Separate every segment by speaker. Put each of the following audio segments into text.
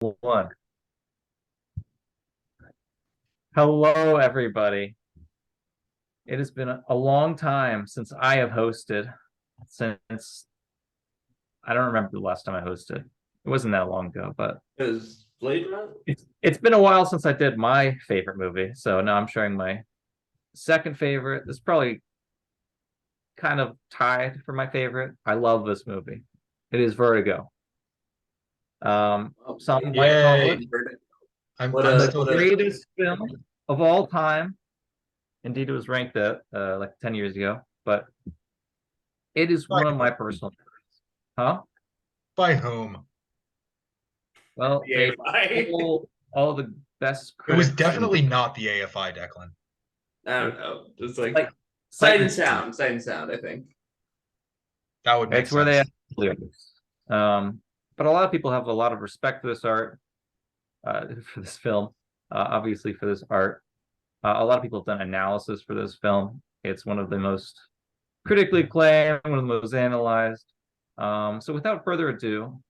Speaker 1: One. Hello, everybody. It has been a long time since I have hosted. Since I don't remember the last time I hosted. It wasn't that long ago, but
Speaker 2: Is Blade Runner?
Speaker 1: it's been a while since I did my favorite movie. So now I'm sharing my second favorite. It's probably kind of tied for my favorite. I love this movie. It is Vertigo.
Speaker 2: Oh,
Speaker 1: Some might call it
Speaker 3: Yay. I'm
Speaker 2: what
Speaker 3: I'm
Speaker 2: a
Speaker 1: the
Speaker 3: still
Speaker 2: what a
Speaker 1: greatest film of all time. Indeed, it was ranked at like 10 years ago, but it is
Speaker 3: by
Speaker 1: one of my
Speaker 3: whom?
Speaker 1: personal favorites. Huh?
Speaker 3: By whom?
Speaker 1: Well,
Speaker 2: the
Speaker 1: they
Speaker 2: AFI.
Speaker 1: pull all the best
Speaker 3: It was
Speaker 1: critics and
Speaker 3: definitely not the AFI, Declan.
Speaker 2: I don't know. It's like
Speaker 1: like Sight and
Speaker 2: Sight and Sound. I think.
Speaker 3: That would make
Speaker 1: it's where they
Speaker 3: sense.
Speaker 1: actually but a lot of people have a lot of respect for this art, for this film, obviously for this art. A lot of people have done analysis for this film. It's one of the most critically acclaimed, one of the most analyzed. So without further ado,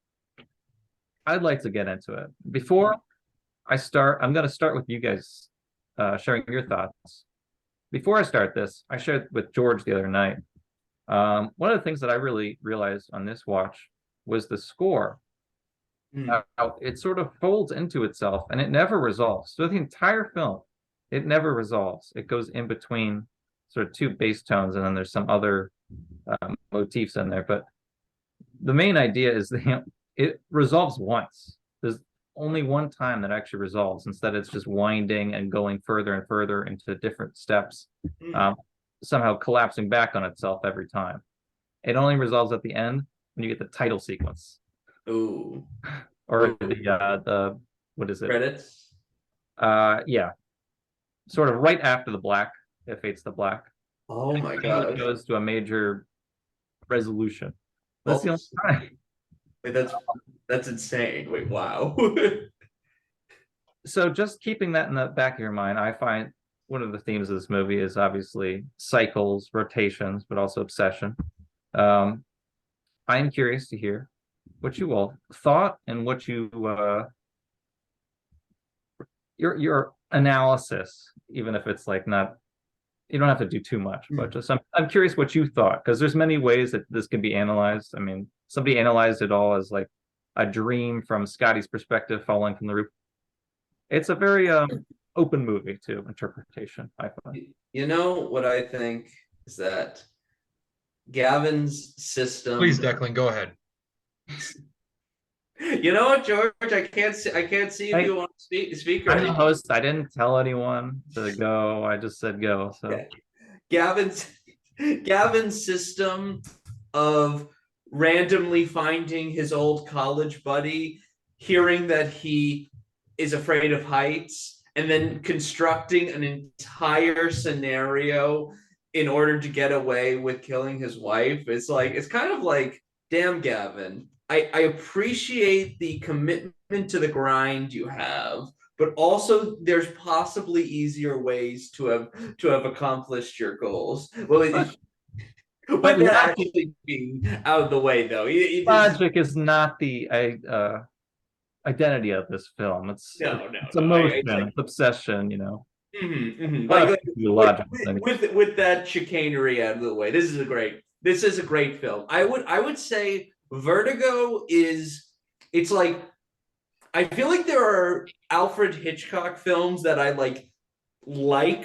Speaker 1: I'd like to get into it. Before I start, I'm going to start with you guys sharing your thoughts. Before I start this, I shared with George the other night. One of the things that I really realized on this watch was the score.
Speaker 2: Hmm.
Speaker 1: It sort of folds into itself and it never resolves. So the entire film, it never resolves. It goes in between sort of two bass tones and then there's some other motifs in there. But the main idea is that it resolves once. There's only one time that actually resolves. Instead, it's just winding and going further and further into different steps,
Speaker 2: Hmm.
Speaker 1: um, somehow collapsing back on itself every time. It only resolves at the end when you get the title sequence
Speaker 2: Ooh.
Speaker 1: or
Speaker 2: Ooh.
Speaker 1: the what is it?
Speaker 2: Credits.
Speaker 1: Yeah, sort of right after the black. It fades to black.
Speaker 2: Oh my
Speaker 1: Finally
Speaker 2: gosh.
Speaker 1: goes to a major resolution. That's the
Speaker 2: Oh,
Speaker 1: only time.
Speaker 2: wait, that's insane. Wait, wow.
Speaker 1: So just keeping that in the back of your mind, I find one of the themes of this movie is obviously cycles, rotations, but also obsession. Um, I'm curious to hear what you all thought and what your analysis, even if it's like not you don't have to do too much, but just I'm curious what you thought because there's many ways that this can be analyzed. I mean, somebody analyzed it all as like a dream from Scotty's perspective falling from the roof. It's a very open movie to interpretation, I find.
Speaker 2: You know what I think is that Gavin's
Speaker 3: Please,
Speaker 2: system.
Speaker 3: Declan, go ahead.
Speaker 2: You know what, George? I can't see if
Speaker 1: I,
Speaker 2: you want to speak or
Speaker 1: I'm the
Speaker 2: anything.
Speaker 1: host. I didn't tell anyone to go. I just said go. So
Speaker 2: Okay. Gavin's Gavin's system of randomly finding his old college buddy, hearing that he is afraid of heights, and then constructing an entire scenario in order to get away with killing his wife. It's kind of like, damn, Gavin, I appreciate the commitment to the grind you have, but also there's possibly easier ways to have accomplished your goals. Well,
Speaker 1: but
Speaker 2: with
Speaker 1: but
Speaker 2: that
Speaker 1: logic
Speaker 2: actually being out of the way, though,
Speaker 1: logic is not the identity of this film. It's
Speaker 2: no. It's
Speaker 1: emotion,
Speaker 2: like,
Speaker 1: it's obsession, you know. I
Speaker 2: like,
Speaker 1: like the
Speaker 2: with,
Speaker 1: logical thing.
Speaker 2: with that chicanery out of the way, this is a great film. I would say Vertigo is it's like I feel like there are Alfred Hitchcock films that I like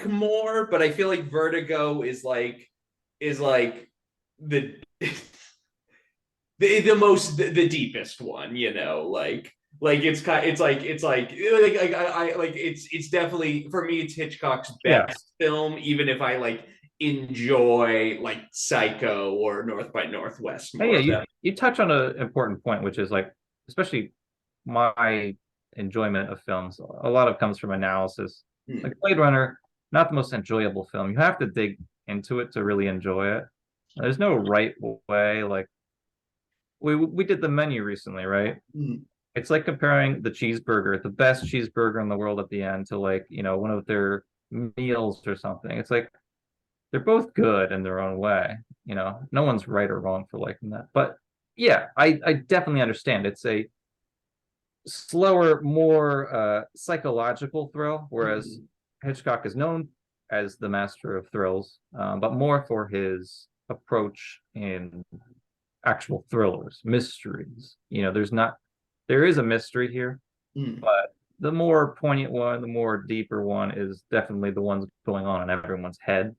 Speaker 2: more, but I feel like Vertigo is like the the most the deepest one, you know, like it's definitely for me it's Hitchcock's
Speaker 1: Yeah.
Speaker 2: best film, even if I enjoy like Psycho or North by Northwest
Speaker 1: Hey, yeah,
Speaker 2: more.
Speaker 1: you touch on an important point, which is like, especially my enjoyment of films. A lot of comes from analysis.
Speaker 2: Hmm.
Speaker 1: Like Blade Runner, not the most enjoyable film. You have to dig into it to really enjoy it. There's no right way. Like we did the menu recently, right?
Speaker 2: Hmm.
Speaker 1: It's like comparing the cheeseburger, the best cheeseburger in the world at the end to like, one of their meals or something. It's like they're both good in their own way. No one's right or wrong for liking that. But yeah, I definitely understand. slower, more psychological thrill, whereas Hitchcock is known as the master of thrills, but more for his approach in actual thrillers, mysteries. There is a mystery here, but the more poignant one, the more deeper one is definitely the ones going on in everyone's head,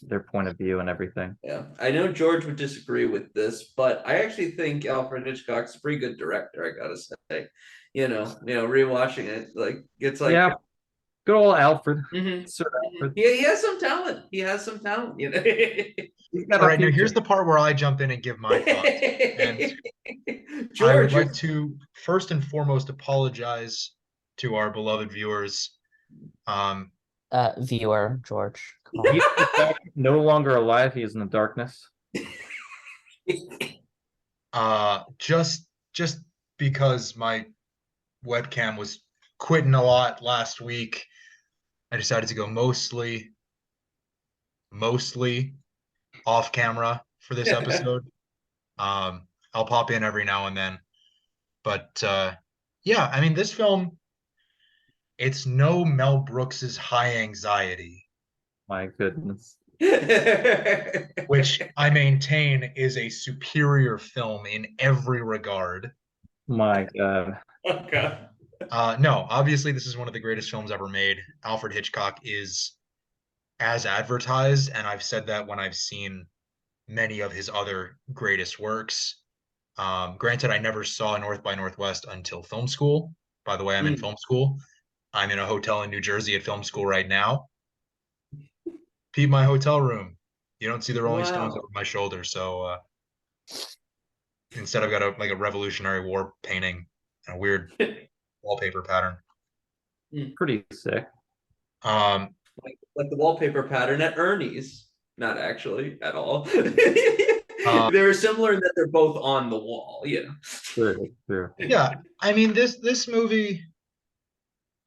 Speaker 1: their point of view and everything.
Speaker 2: Yeah, I know George would disagree with this, but I actually think Alfred Hitchcock's a pretty good director. I gotta say, rewatching it, like it's like,
Speaker 1: Yeah, good old Alfred.
Speaker 2: Mhm.
Speaker 1: Sir Alfred.
Speaker 2: He has some talent. He has some talent.
Speaker 1: He's got
Speaker 3: All
Speaker 1: a
Speaker 3: right, now here's
Speaker 1: future.
Speaker 3: the part where I jump in and give my thoughts. And
Speaker 2: George,
Speaker 3: I would like to first and foremost apologize to our beloved viewers.
Speaker 4: Viewer George. Come on.
Speaker 1: He's no longer alive. He is in the darkness.
Speaker 3: Just because my webcam was quitting a lot last week, I decided to go mostly off camera for this episode. I'll pop in every now and then, but yeah, I mean, this film, it's no Mel Brooks's High Anxiety,
Speaker 1: My goodness.
Speaker 3: which I maintain is a superior film in every regard.
Speaker 1: My God.
Speaker 2: Okay.
Speaker 3: No, obviously this is one of the greatest films ever made. Alfred Hitchcock is as advertised, and I've said that when I've seen many of his other greatest works. Granted, I never saw North by Northwest until film school. By the way, I'm in film school. I'm in a hotel in New Jersey at film school right now. Peep my hotel room. You don't see the Rolling Stones over my shoulder, so instead I've got a Revolutionary War painting and a weird wallpaper pattern.
Speaker 1: Pretty sick.
Speaker 2: Like the wallpaper pattern at Ernie's. Not actually at all. They're similar in that they're both on the wall,
Speaker 1: True.
Speaker 3: Yeah, I mean this movie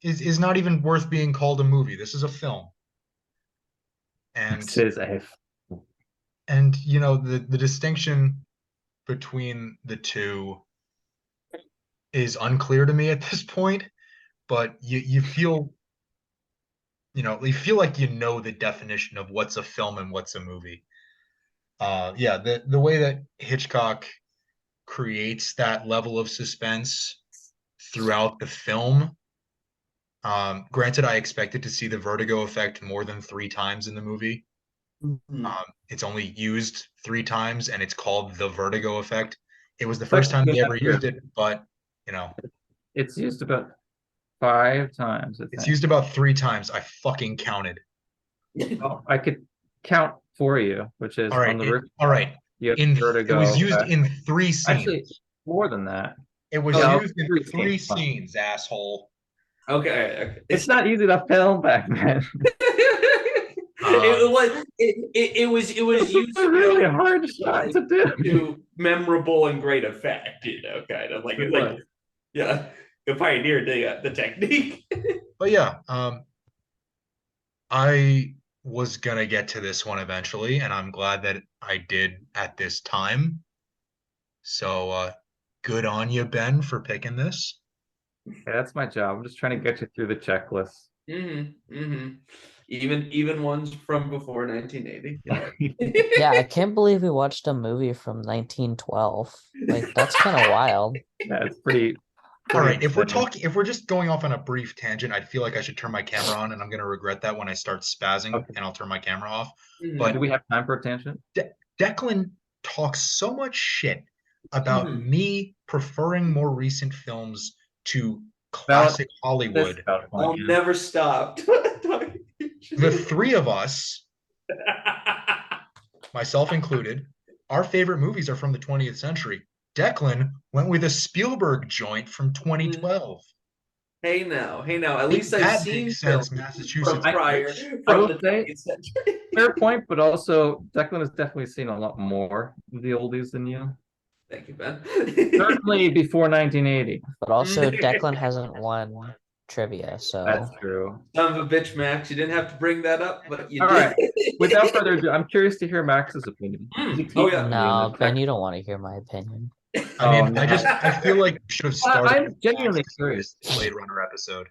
Speaker 3: is not even worth being called a movie. This is a film. And
Speaker 1: This is a
Speaker 3: the distinction between the two is unclear to me at this point, but you feel like the definition of what's a film and what's a movie. Yeah, the way that Hitchcock creates that level of suspense throughout the film. Granted, I expected to see the Vertigo effect more than 3 times in the movie. It's only used 3 times, and it's called the Vertigo effect. It was the first time they ever used it, but
Speaker 1: it's used about 5 times.
Speaker 3: It's used about 3 times. I fucking counted.
Speaker 1: Well, I could count for you, which is
Speaker 3: all right.
Speaker 1: on the roof.
Speaker 3: All right.
Speaker 1: Vertigo.
Speaker 3: It was used in 3 scenes.
Speaker 1: Actually, more than that.
Speaker 3: It was used in 3 scenes, asshole.
Speaker 2: Okay.
Speaker 1: It's not easy to film back then.
Speaker 2: It was used
Speaker 1: It's a really hard shot to do.
Speaker 2: to memorable and great effect, kind of like yeah, the pioneer the technique.
Speaker 3: But yeah, I was gonna get to this one eventually, and I'm glad that I did at this time. So good on you, Ben, for picking this.
Speaker 1: Yeah, that's my job. I'm just trying to get you through the checklist.
Speaker 2: Even ones from before 1980.
Speaker 4: Yeah, I can't believe we watched a movie from 1912. Like, that's kind of wild.
Speaker 1: Yeah, it's pretty.
Speaker 3: All right, if we're just going off on a brief tangent, I feel like I should turn my camera on, and I'm gonna regret that when I start spazzing, and I'll turn my camera off. But
Speaker 1: do we have time for a tangent?
Speaker 3: Declan talks so much shit about me preferring more recent films to classic Hollywood.
Speaker 2: I'll never stop.
Speaker 3: The 3 of us, myself included, our favorite movies are from the 20th century. Declan went with a Spielberg joint from 2012.
Speaker 2: Hey now, at least I've seen
Speaker 3: films Massachusetts
Speaker 2: prior
Speaker 1: I
Speaker 2: from
Speaker 1: will
Speaker 2: the
Speaker 1: say,
Speaker 2: 20th century.
Speaker 1: fair point, but also Declan has definitely seen a lot more of the oldies than you.
Speaker 2: Thank you, Ben.
Speaker 1: Certainly before 1980.
Speaker 4: But also, Declan hasn't won trivia, so
Speaker 1: That's true.
Speaker 2: Son of a bitch, Max. You didn't have to bring that up, but you
Speaker 1: All
Speaker 2: did.
Speaker 1: right. Without further ado, I'm curious to hear Max's opinion.
Speaker 2: Oh yeah.
Speaker 4: no, Ben, you don't want to hear my opinion.
Speaker 3: I mean,
Speaker 1: Oh, no.
Speaker 3: I feel like we should have started
Speaker 1: I'm
Speaker 3: with
Speaker 1: genuinely
Speaker 3: Max
Speaker 1: curious.
Speaker 3: this Blade Runner episode.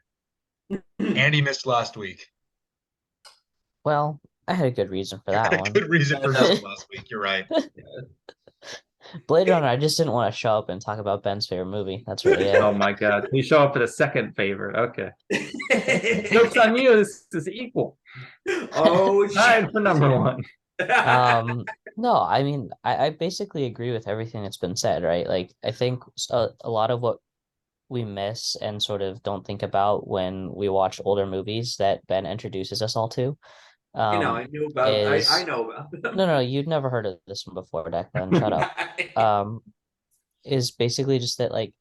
Speaker 3: Andy missed last week.
Speaker 4: Well, I had a good reason for
Speaker 3: You
Speaker 4: that
Speaker 3: had a
Speaker 4: one.
Speaker 3: good reason for missing last week. You're right.
Speaker 4: Blade Runner, I just didn't want to show up and talk about Ben's favorite movie. That's really it.
Speaker 1: Oh my God. You show up for the second favorite. Okay. Joke's on you. This is equal.
Speaker 2: Oh,
Speaker 1: Tied for number one.
Speaker 4: No, I mean, I basically agree with everything that's been said, right? Like, I think a lot of what we miss and sort of don't think about when we watch older movies that Ben introduces us all to,
Speaker 2: I knew about. I
Speaker 4: is
Speaker 2: know about them.
Speaker 4: no, you'd never heard of this one before, Declan. Shut up. Is basically just that, like,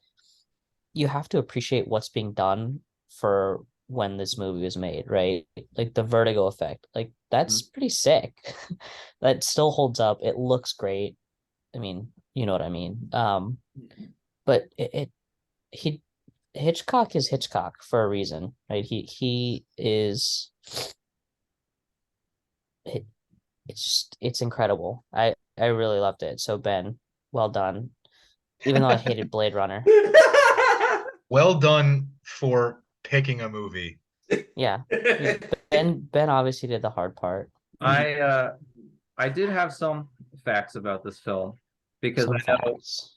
Speaker 4: you have to appreciate what's being done for when this movie was made, right? Like the Vertigo effect, like that's pretty sick. That still holds up. It looks great. I mean, you know what I mean. But he Hitchcock is Hitchcock for a reason, right? He is. It's incredible. I really loved it. So Ben, well done. Even though I hated Blade Runner.
Speaker 3: Well done for picking a movie.
Speaker 4: Yeah. Ben obviously did the hard part.
Speaker 1: I did have some facts about this film because
Speaker 4: Some
Speaker 1: I know
Speaker 4: facts.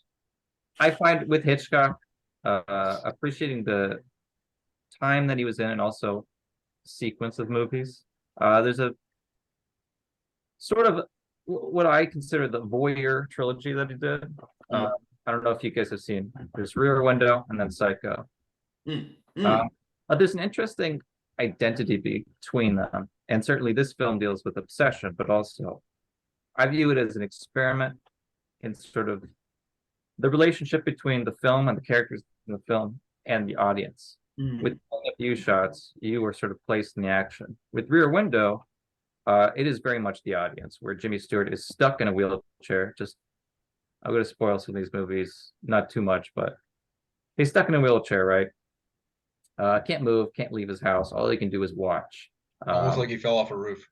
Speaker 1: I find with Hitchcock, appreciating the time that he was in and also sequence of movies. There's a sort of what I consider the voyeur trilogy that he did. I don't know if you guys have seen. There's Rear Window and then Psycho. But there's an interesting identity between them, and certainly this film deals with obsession, but also I view it as an experiment in sort of the relationship between the film and the characters in the film and the audience. With only a few shots, you are sort of placed in the action. With Rear Window, it is very much the audience, where Jimmy Stewart is stuck in a wheelchair. Just, I'm going to spoil some of these movies, not too much, but he's stuck in a wheelchair, right? Can't move, can't leave his house. All he can do is watch.
Speaker 3: Almost like he fell off a roof.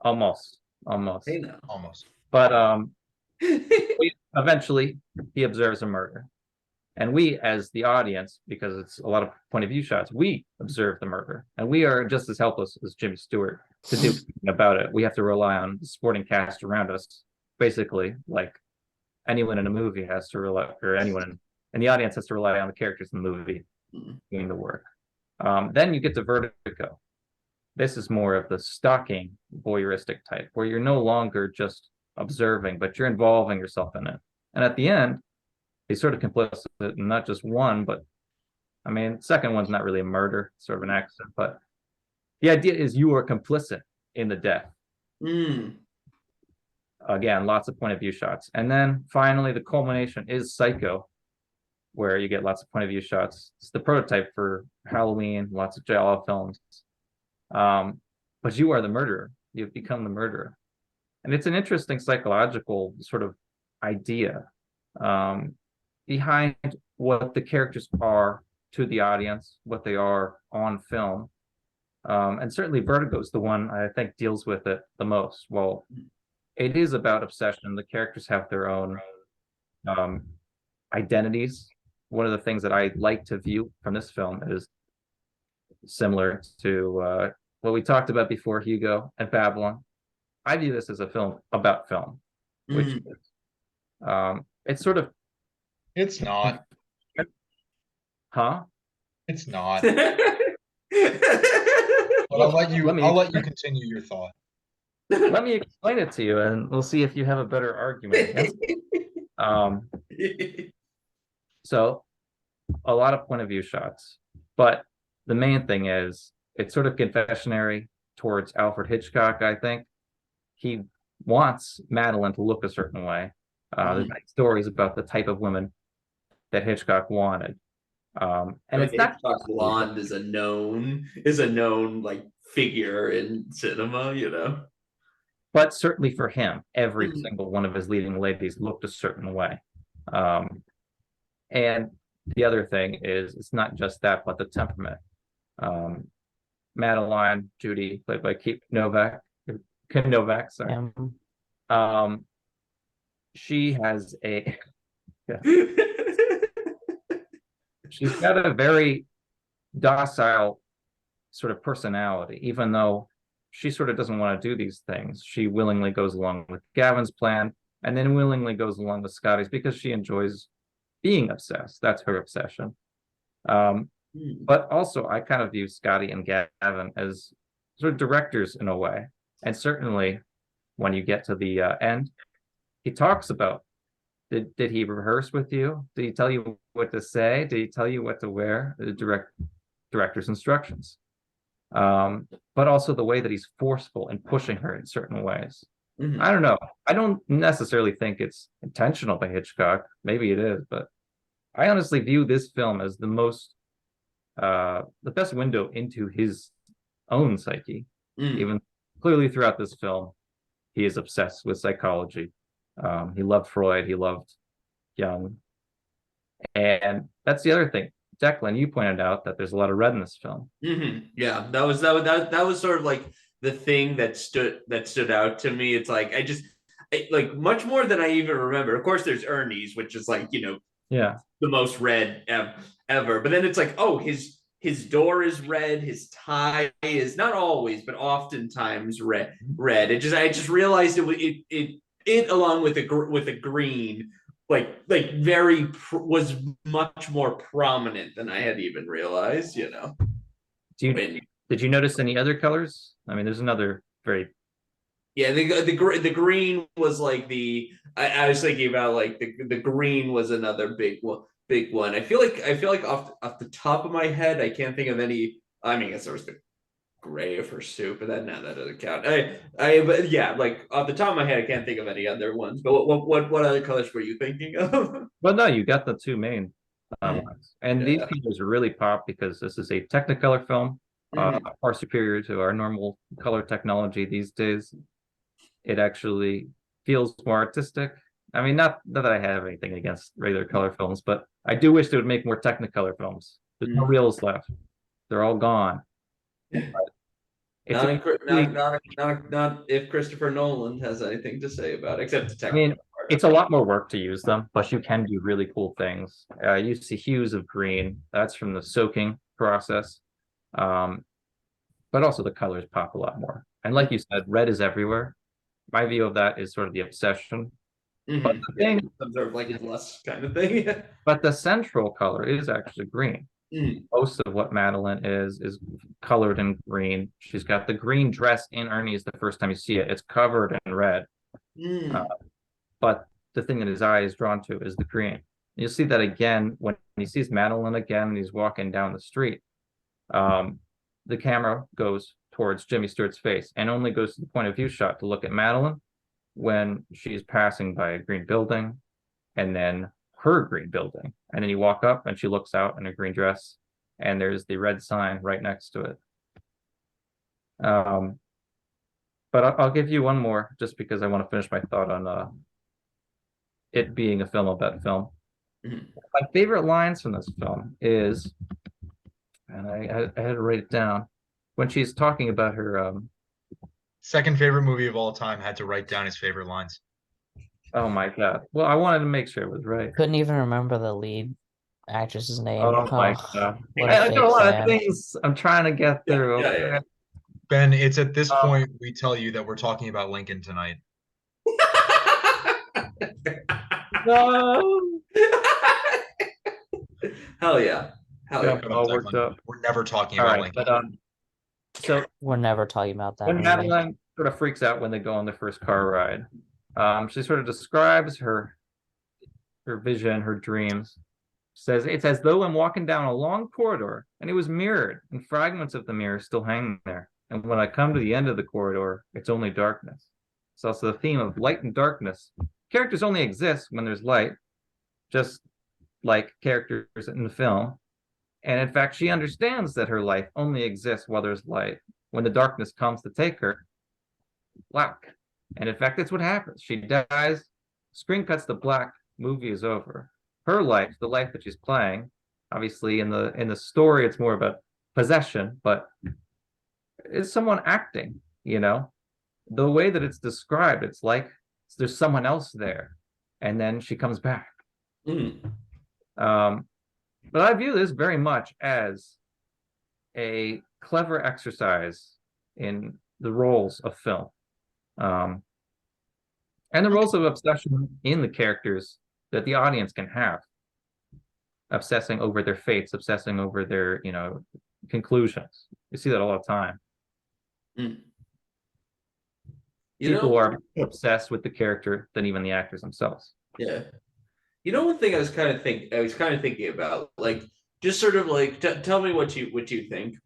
Speaker 1: Almost.
Speaker 2: Hey, no.
Speaker 3: Almost.
Speaker 1: But eventually he observes a murder. And we, as the audience, because it's a lot of point of view shots, we observe the murder. And we are just as helpless as Jimmy Stewart to do something about it. We have to rely on the supporting cast around us, basically, like anyone in a movie has to rely, or anyone in the audience has to rely on the characters in the movie doing the work. Then you get to Vertigo. This is more of the stalking, voyeuristic type, where you're no longer just observing, but you're involving yourself in it. And at the end, he's sort of complicit in not just one, but I mean, second one's not really a murder, it's sort of an accident, but the idea is you are complicit in the death. Again, lots of point of view shots. And then finally, the culmination is Psycho, where you get lots of point of view shots. It's the prototype for Halloween, lots of giallo films. But you are the murderer. You've become the murderer. And it's an interesting psychological sort of idea behind what the characters are to the audience, what they are on film. And certainly Vertigo is the one I think deals with it the most. Well, it is about obsession. The characters have their own identities. One of the things that I like to view from this film is similar to what we talked about before, Hugo and Babylon. I view this as a film about film, which is, it's sort of.
Speaker 3: It's not.
Speaker 1: Huh?
Speaker 3: It's not. But I'll let you continue your thought.
Speaker 1: Let me explain it to you, and we'll see if you have a better argument. So, a lot of point of view shots, but the main thing is it's sort of confessionary towards Alfred Hitchcock. I think he wants Madeline to look a certain way. There's many stories about the type of women that Hitchcock wanted. And it's not
Speaker 2: blonde is a known like figure in cinema, you know.
Speaker 1: But certainly for him, every single one of his leading ladies looked a certain way. And the other thing is, it's not just that, but the temperament. Madeline, Judy, played by Kim Novak, sorry. she has a she's got a very docile sort of personality, even though she sort of doesn't want to do these things. She willingly goes along with Gavin's plan and then willingly goes along with Scotty's because she enjoys being obsessed. That's her obsession. But also, I kind of view Scotty and Gavin as sort of directors in a way. And certainly, when you get to the end, he talks about did he rehearse with you? Did he tell you what to say? Did he tell you what to wear? The director's instructions. But also the way that he's forceful and pushing her in certain ways.
Speaker 2: Mhm.
Speaker 1: I don't know. I don't necessarily think it's intentional by Hitchcock. Maybe it is, but I honestly view this film as the best window into his own psyche. Even clearly throughout this film, he is obsessed with psychology. He loved Freud, he loved Jung. And that's the other thing. Declan, you pointed out that there's a lot of red in this film.
Speaker 2: Yeah, that was sort of like the thing that stood out to me. It's like like much more than I even remember. Of course, there's Ernie's, which is like
Speaker 1: Yeah,
Speaker 2: the most red ever. But then it's like, oh, his door is red. His tie is not always, but oftentimes red. I just realized it along with a green was much more prominent than I had even realized.
Speaker 1: Did you notice any other colors? I mean, there's another very
Speaker 2: Yeah, the green was like I was thinking about like the green was another big one. I feel like off the top of my head I can't think of any. I mean, I guess there was the gray for soup, but that doesn't count. But yeah, like off the top of my head I can't think of any other ones. But what other colors were you thinking of?
Speaker 1: well, no, you got the two main ones. And these
Speaker 2: Yeah.
Speaker 1: colors really pop because this is a Technicolor film, far superior to our normal color technology these days. It actually feels more artistic. I mean, not that I have anything against regular color films, but I do wish they would make more Technicolor films. There's no reels left; they're all gone. It's
Speaker 2: Not if Christopher Nolan has anything to say about it, except the
Speaker 1: I
Speaker 2: technical
Speaker 1: mean,
Speaker 2: part.
Speaker 1: it's a lot more work to use them, but you can do really cool things. You see hues of green. That's from the soaking process. But also the colors pop a lot more. And like you said, red is everywhere. My view of that is sort of the obsession. But the thing,
Speaker 2: some sort of like less kind of thing.
Speaker 1: but the central color is actually green. Most of what Madeline is colored in green. She's got the green dress in Ernie's the first time you see it. It's covered in red. But the thing that his eye is drawn to is the green. You'll see that again when he sees Madeline again and he's walking down the street. The camera goes towards Jimmy Stewart's face and only goes to the point of view shot to look at Madeline when she's passing by a green building and then her green building. And then you walk up and she looks out in a green dress and there's the red sign right next to it. But I'll give you one more just because I want to finish my thought on it being a film about film. My favorite lines from this film is, and I had to write it down, when she's talking about her
Speaker 3: second favorite movie of all time, had to write down his favorite lines.
Speaker 1: oh my God. Well, I wanted to make sure it was right.
Speaker 4: Couldn't even remember the lead actress's name.
Speaker 1: Oh my God.
Speaker 4: What
Speaker 1: I got a lot
Speaker 4: fan.
Speaker 1: of things I'm trying to get through.
Speaker 2: Yeah.
Speaker 3: Ben, it's at this point we tell you that we're talking about Lincoln tonight.
Speaker 1: No.
Speaker 2: Hell yeah.
Speaker 1: All worked up.
Speaker 3: We're never talking
Speaker 1: All
Speaker 3: about
Speaker 1: right,
Speaker 3: Lincoln.
Speaker 1: but so
Speaker 4: We're never talking about that
Speaker 1: when
Speaker 4: movie.
Speaker 1: Madeline sort of freaks out when they go on their first car ride, she sort of describes her vision, her dreams. Says it's as though I'm walking down a long corridor and it was mirrored and fragments of the mirror still hang there. And when I come to the end of the corridor, it's only darkness. It's also the theme of light and darkness. Characters only exist when there's light, just like characters in the film. And in fact, she understands that her life only exists while there's light. When the darkness comes to take her, black. And in fact, that's what happens. She dies, screen cuts to black, movie is over. Her life, the life that she's playing, obviously in the story, it's more about possession, but it's someone acting, the way that it's described, it's like there's someone else there. and then she comes back.
Speaker 2: Mm.
Speaker 1: But I view this very much as a clever exercise in the roles of film, um, and the roles of obsession in the characters that the audience can have, obsessing over their fates, obsessing over their, conclusions. You see that all the time.
Speaker 2: Mm.
Speaker 1: People are obsessed with the character than even the actors themselves.
Speaker 2: Yeah. One thing I was kind of thinking about, like, just sort of like, tell me what you think.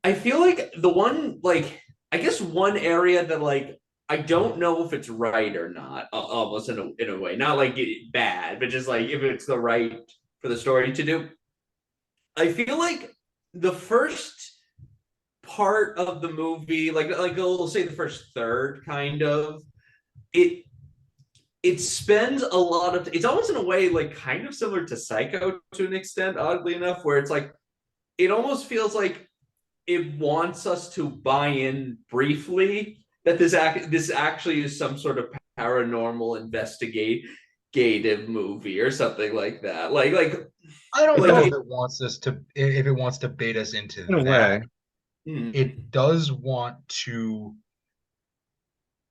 Speaker 2: I feel like the one, like, I guess one area that, like, I don't know if it's right or not, almost in a way, not like bad, but just like if it's the right for the story to do. I feel like the first part of the movie, like we'll say the first third, kind of, it spends a lot of, it's almost in a way like kind of similar to Psycho to an extent, oddly enough, where it's like it almost feels like it wants us to buy in briefly that this actually is some sort of paranormal investigative movie or something like that. Like
Speaker 3: I don't
Speaker 2: like
Speaker 3: know if it wants to bait us into
Speaker 1: In a
Speaker 3: that.
Speaker 1: way,
Speaker 3: It does want to,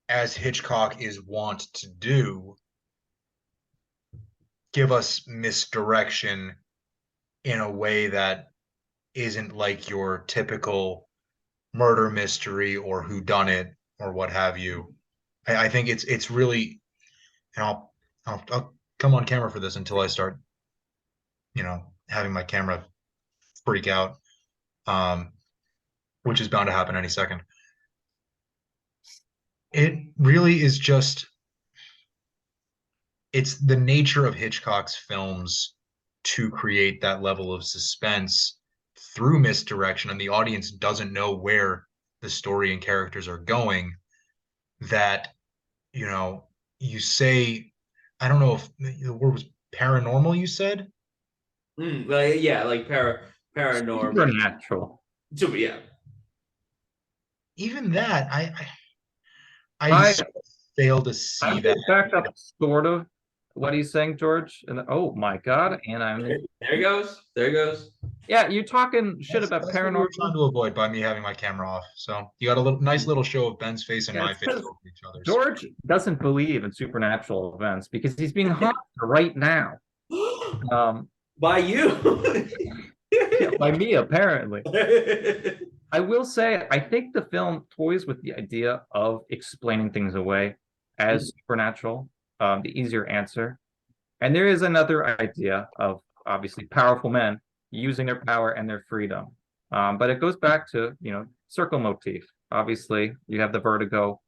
Speaker 3: as Hitchcock is wont to do, give us misdirection in a way that isn't like your typical murder mystery or whodunit or what have you. I think it's really, and I'll come on camera for this until I start, having my camera freak out, which is bound to happen any second. It really is just, it's the nature of Hitchcock's films to create that level of suspense through misdirection, and the audience doesn't know where the story and characters are going. That, you say, I don't know if the word was paranormal, you said?
Speaker 2: like, yeah, like paranormal.
Speaker 1: supernatural.
Speaker 2: So yeah.
Speaker 3: Even that, I
Speaker 1: I
Speaker 3: just fail to
Speaker 1: I
Speaker 3: see that.
Speaker 1: can back up sort of what he's saying, George. And oh my God, and
Speaker 2: There he goes. There he goes.
Speaker 1: yeah, you're talking shit
Speaker 3: That's
Speaker 1: about
Speaker 3: what we were trying
Speaker 1: paranormal.
Speaker 3: to avoid by me having my camera off. So you got a nice little show of Ben's face and
Speaker 1: Yeah,
Speaker 3: my
Speaker 1: it's
Speaker 3: face
Speaker 1: because
Speaker 3: over each other's.
Speaker 1: George doesn't believe in supernatural events because he's being haunted right now.
Speaker 2: By you.
Speaker 1: Yeah, by me apparently. I will say, I think the film toys with the idea of explaining things away as supernatural, the easier answer. And there is another idea of obviously powerful men using their power and their freedom. But it goes back to, circle motif. Obviously, you have the vertigo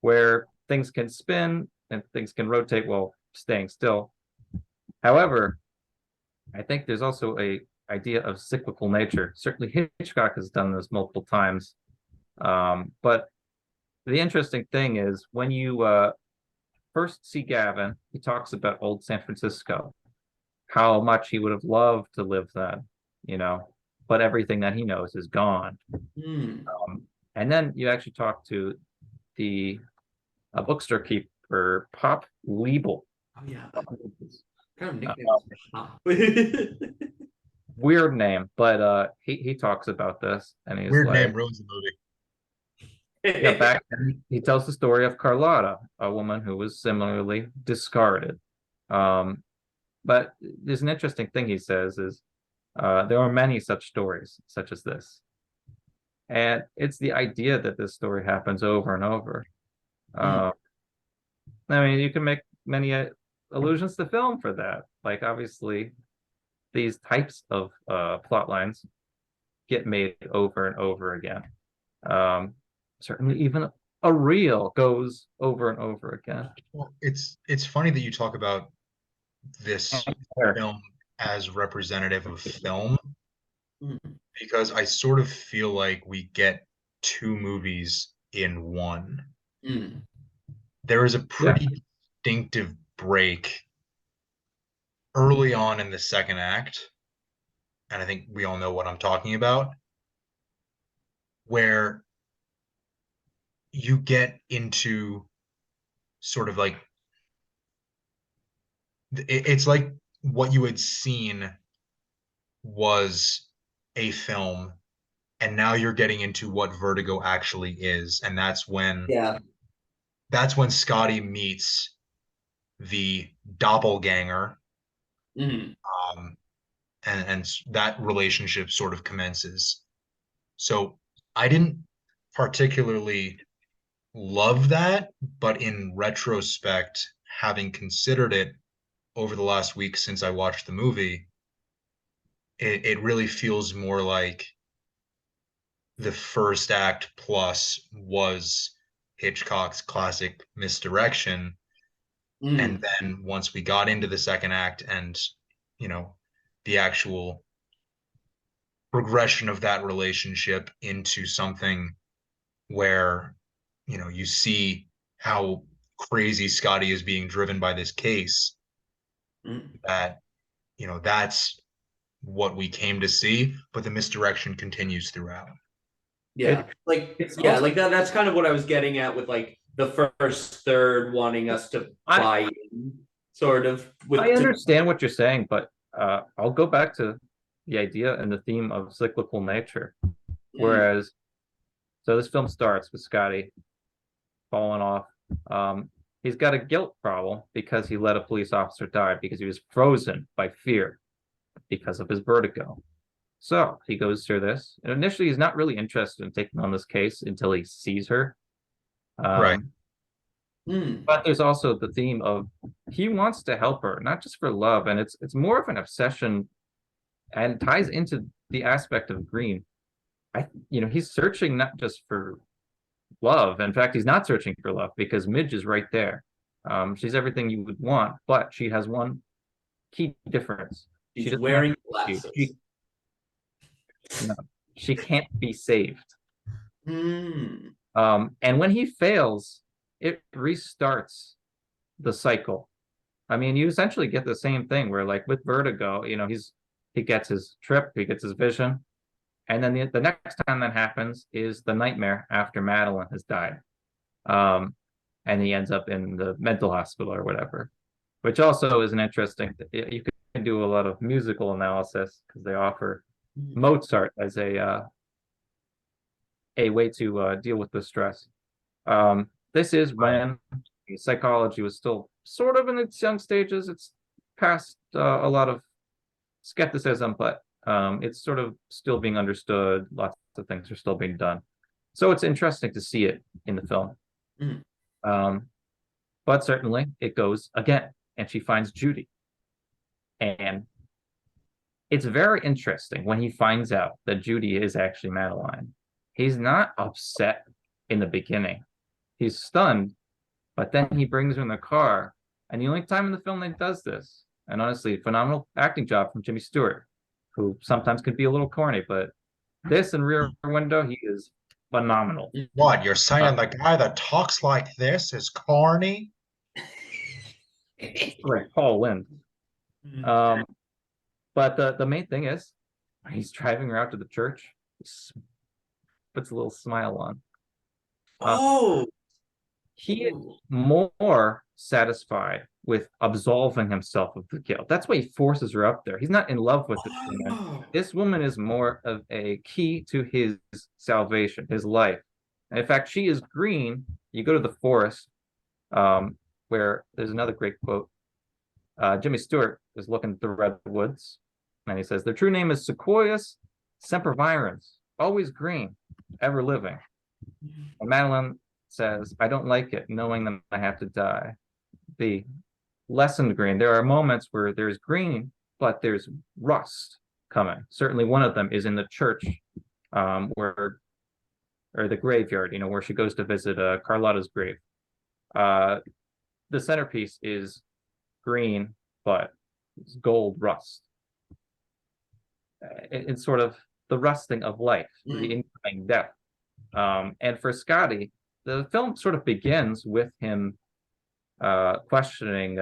Speaker 1: where things can spin and things can rotate while staying still. However, I think there's also a idea of cyclical nature. Certainly Hitchcock has done this multiple times. But the interesting thing is when you first see Gavin, he talks about old San Francisco, how much he would have loved to live then, but everything that he knows is gone. And then you actually talk to the bookstore keeper, Pop Liebel.
Speaker 2: Oh yeah. Kind of nickname.
Speaker 1: Weird name, but he talks about this and he's
Speaker 3: Weird
Speaker 1: like,
Speaker 3: name ruins the movie.
Speaker 1: yeah, back then he tells the story of Carlotta, a woman who was similarly discarded. But there's an interesting thing he says is there are many such stories, such as this. And it's the idea that this story happens over and over. I mean, you can make many allusions to film for that. Like, obviously, these types of plot lines get made over and over again. Certainly, even a reel goes over and over again.
Speaker 3: Well, it's funny that you talk about this
Speaker 1: Sure.
Speaker 3: film as representative of film, because I sort of feel like we get two movies in one. There is a pretty distinctive break early on in the second act, and I think we all know what I'm talking about, where you get into sort of like it's like what you had seen was a film, and now you're getting into what Vertigo actually is, and
Speaker 2: Yeah.
Speaker 3: that's when Scotty meets the doppelganger,
Speaker 2: Mhm.
Speaker 3: um, and that relationship sort of commences. So I didn't particularly love that, but in retrospect, having considered it over the last week since I watched the movie, it really feels more like the first act plus was Hitchcock's classic misdirection. And
Speaker 2: Mm.
Speaker 3: then once we got into the second act and, you know, the actual progression of that relationship into something where, you see how crazy Scotty is being driven by this case,
Speaker 2: Mm.
Speaker 3: that, that's what we came to see, but the misdirection continues throughout.
Speaker 2: Yeah.
Speaker 1: It's
Speaker 2: Yeah,
Speaker 1: also,
Speaker 2: like that's kind of what I was getting at with like the first third wanting us to
Speaker 1: I
Speaker 2: buy in, sort of
Speaker 1: I
Speaker 2: with
Speaker 1: understand what you're saying, but I'll go back to the idea and the theme of cyclical nature.
Speaker 2: Mm.
Speaker 1: Whereas, so this film starts with Scotty falling off. He's got a guilt problem because he let a police officer die because he was frozen by fear because of his vertigo. So he goes through this. And initially, he's not really interested in taking on this case until he sees her.
Speaker 3: Right.
Speaker 1: Um,
Speaker 2: Mm.
Speaker 1: but there's also the theme of he wants to help her, not just for love, and it's more of an obsession and ties into the aspect of Green. He's searching not just for love. In fact, he's not searching for love because Midge is right there. She's everything you would want, but she has one key difference. She
Speaker 2: She's
Speaker 1: doesn't have
Speaker 2: wearing
Speaker 1: you.
Speaker 2: glasses.
Speaker 1: No, she can't be saved.
Speaker 2: Mm.
Speaker 1: And when he fails, it restarts the cycle. I mean, you essentially get the same thing where, like with Vertigo, he gets his trip, he gets his vision, and then the next time that happens is the nightmare after Madeline has died. And he ends up in the mental hospital or whatever, which also is an interesting. You can do a lot of musical analysis because they offer Mozart as a way to deal with the stress. This is
Speaker 3: Right.
Speaker 1: when psychology was still sort of in its young stages. It's past a lot of skepticism, but it's sort of still being understood. Lots of things are still being done. So it's interesting to see it in the film.
Speaker 2: Mm.
Speaker 1: Um, but certainly it goes again, and she finds Judy. And it's very interesting when he finds out that Judy is actually Madeline. He's not upset in the beginning. He's stunned, but then he brings her in the car. And the only time in the film that he does this, and honestly, phenomenal acting job from Jimmy Stewart, who sometimes could be a little corny, but this and Rear Window, he is phenomenal.
Speaker 3: What, you're
Speaker 1: Uh,
Speaker 3: saying the guy that talks like this is corny?
Speaker 1: like Paul Lynde.
Speaker 2: Mm.
Speaker 1: Um, but the main thing is, he's driving her out to the church. He puts a little smile on.
Speaker 2: Oh.
Speaker 1: He is more satisfied with absolving himself of the guilt. That's why he forces her up there. He's not in love with this woman.
Speaker 2: Oh.
Speaker 1: This woman is more of a key to his salvation, his life. And in fact, she is green. You go to the forest, where there's another great quote. Jimmy Stewart is looking at the redwoods, and he says, "Their true name is Sequoias sempervirens, always green, ever living." And Madeline says, "I don't like it, knowing that I have to die." The lessened green. There are moments where there's green, but there's rust coming. Certainly, one of them is in the church, where or the graveyard, where she goes to visit Carlotta's grave. Uh, the centerpiece is green, but it's gold rust. It's sort of the rusting of life, the incoming death. And for Scotty, the film sort of begins with him questioning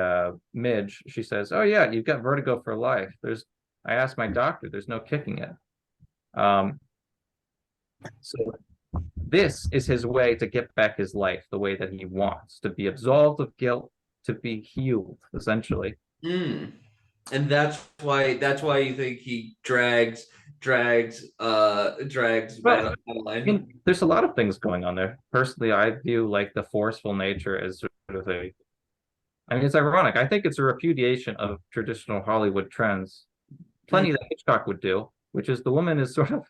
Speaker 1: Midge. She says, "Oh yeah, you've got vertigo for life." I asked my doctor. There's no kicking it. So this is his way to get back his life the way that he wants, to be absolved of guilt, to be healed, essentially.
Speaker 2: Mm. And that's why you think he drags
Speaker 1: Well, I
Speaker 2: Madeline.
Speaker 1: mean, there's a lot of things going on there. Personally, I view like the forceful nature as sort of a. I mean, it's ironic. I think it's a repudiation of traditional Hollywood trends.
Speaker 2: Mm,
Speaker 1: Plenty that Hitchcock would do, which is the woman is sort of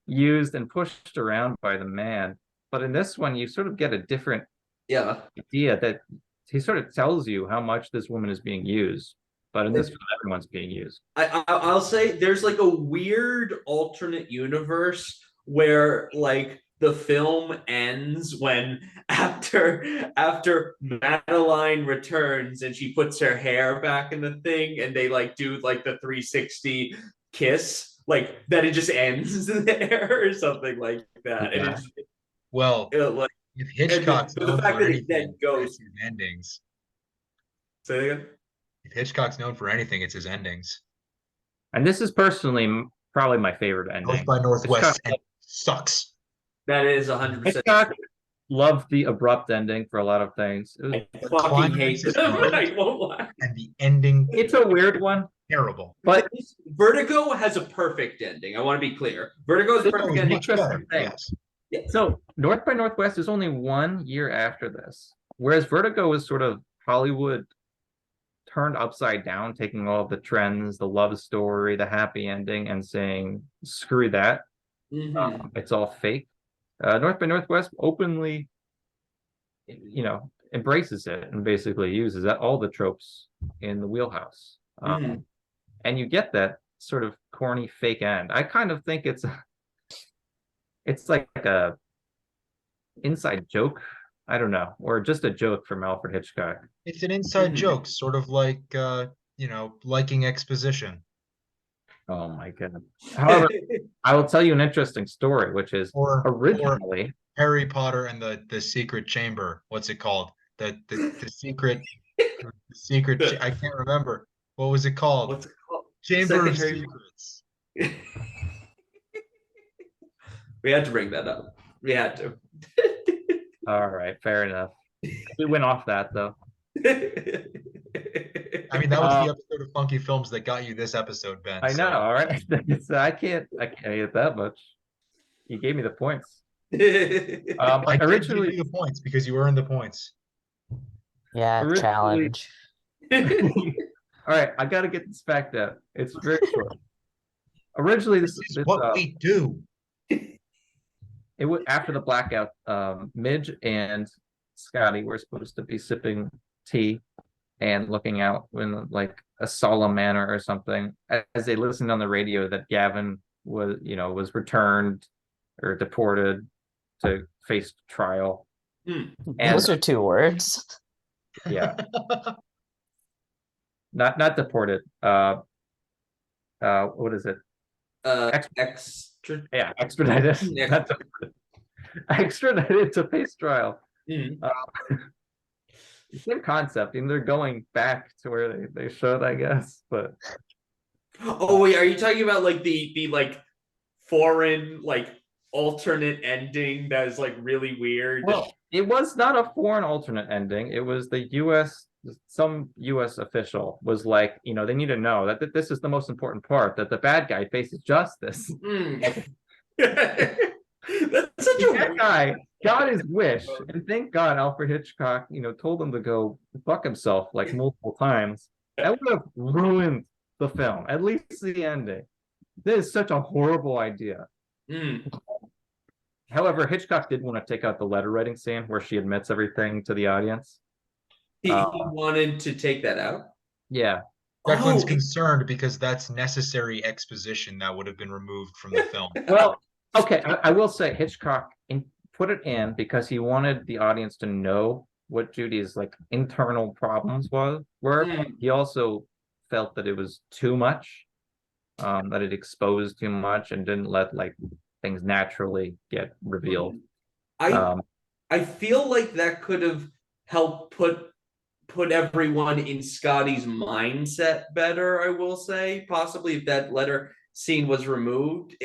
Speaker 1: used and pushed around by the man. But in this one, you sort of get a different
Speaker 2: yeah.
Speaker 1: idea that he sort of tells you how much this woman is being used. But in this film, everyone's being used.
Speaker 2: I'll say there's like a weird alternate universe where like the film ends when after Madeline returns and she puts her hair back in the thing and they like do like the 360 kiss, like that it just ends there or something like that. And
Speaker 1: Yeah.
Speaker 3: Well,
Speaker 2: like
Speaker 3: if Hitchcock's
Speaker 2: the
Speaker 3: known
Speaker 2: fact
Speaker 3: for
Speaker 2: that it then
Speaker 3: anything,
Speaker 2: goes.
Speaker 3: it's his endings.
Speaker 2: Say that again.
Speaker 3: If Hitchcock's known for anything, it's his endings.
Speaker 1: And this is personally probably my favorite
Speaker 3: North
Speaker 1: ending.
Speaker 3: by
Speaker 1: Hitchcock,
Speaker 3: Northwest and sucks.
Speaker 2: That is 100%.
Speaker 1: Hitchcock loved the abrupt ending for a lot of things.
Speaker 2: I
Speaker 3: The
Speaker 2: fucking hate
Speaker 3: climax is
Speaker 2: them.
Speaker 3: great,
Speaker 2: I won't lie.
Speaker 3: and the ending
Speaker 1: It's a weird one,
Speaker 3: terrible.
Speaker 1: but
Speaker 2: Vertigo has a perfect ending. I want to be clear. Vertigo is a
Speaker 3: Vertigo
Speaker 2: perfect
Speaker 3: is
Speaker 2: ending.
Speaker 3: much better.
Speaker 1: interesting thing.
Speaker 3: Yes.
Speaker 1: So North by Northwest is only 1 year after this, whereas Vertigo is sort of Hollywood turned upside down, taking all of the trends, the love story, the happy ending, and saying screw that,
Speaker 2: Mhm.
Speaker 1: it's all fake. North by Northwest openly, embraces it and basically uses that all the tropes in the wheelhouse,
Speaker 2: Mhm.
Speaker 1: and you get that sort of corny fake end. I kind of think it's like a inside joke. I don't know, or just a joke from Alfred Hitchcock.
Speaker 3: It's an inside
Speaker 2: Mhm.
Speaker 3: joke, sort of like liking exposition.
Speaker 1: Oh my god. However, I will tell you an interesting story, which is
Speaker 3: Or
Speaker 1: originally
Speaker 3: Harry Potter and the Secret Chamber. What's it called? The secret I can't remember. What was it called?
Speaker 2: What's it called?
Speaker 3: Chamber
Speaker 2: Second
Speaker 3: of
Speaker 2: Harry
Speaker 3: Secrets.
Speaker 2: We had to bring that up. We had to.
Speaker 1: all right, fair enough. We went off that though.
Speaker 3: I mean, that was
Speaker 1: Um,
Speaker 3: the episode of Funky Films that got you this episode, Ben.
Speaker 1: I know,
Speaker 3: So
Speaker 1: all right. I can't get that much. You gave me the points.
Speaker 3: I did give
Speaker 1: Originally,
Speaker 3: you the points because you earned the points.
Speaker 4: Yeah,
Speaker 1: originally,
Speaker 4: challenge.
Speaker 1: all right, I gotta get this fact out. It's very short. Originally,
Speaker 3: This is what we do.
Speaker 1: it was after the blackout. Midge and Scotty were supposed to be sipping tea and looking out in like a solemn manner or something as they listened on the radio that Gavin was returned or deported to face trial.
Speaker 2: Mm.
Speaker 1: And
Speaker 4: Those are 2 words.
Speaker 1: yeah, not deported. What is it?
Speaker 2: Extra.
Speaker 1: Yeah, extradited.
Speaker 2: Yeah.
Speaker 1: Not deported. Extradited to face trial.
Speaker 2: Mm.
Speaker 1: Same concept. I mean, they're going back to where they should, I guess. But
Speaker 2: Oh wait, are you talking about like the like foreign like alternate ending that is like really weird?
Speaker 1: well, it was not a foreign alternate ending. It was the U.S. Some U.S. official was like, they need to know that this is the most important part, that the bad guy faces justice.
Speaker 2: Mm. That's such a
Speaker 1: That guy got his wish, and thank God Alfred Hitchcock, told him to go fuck himself like multiple times. That would have ruined the film, at least the ending. This is such a horrible idea.
Speaker 2: Mm.
Speaker 1: However, Hitchcock did want to take out the letter writing scene where she admits everything to the audience.
Speaker 2: He wanted to take that out.
Speaker 1: Yeah.
Speaker 3: Declan's
Speaker 2: Oh,
Speaker 3: concerned because that's necessary exposition that would have been removed from the film.
Speaker 1: Well, okay, I will say Hitchcock put it in because he wanted the audience to know what Judy's like internal problems were.
Speaker 2: Mm.
Speaker 1: He also felt that it was too much, that it exposed too much and didn't let like things naturally get revealed.
Speaker 2: I feel like that could have helped put everyone in Scotty's mindset better, I will say. Possibly if that letter scene was removed.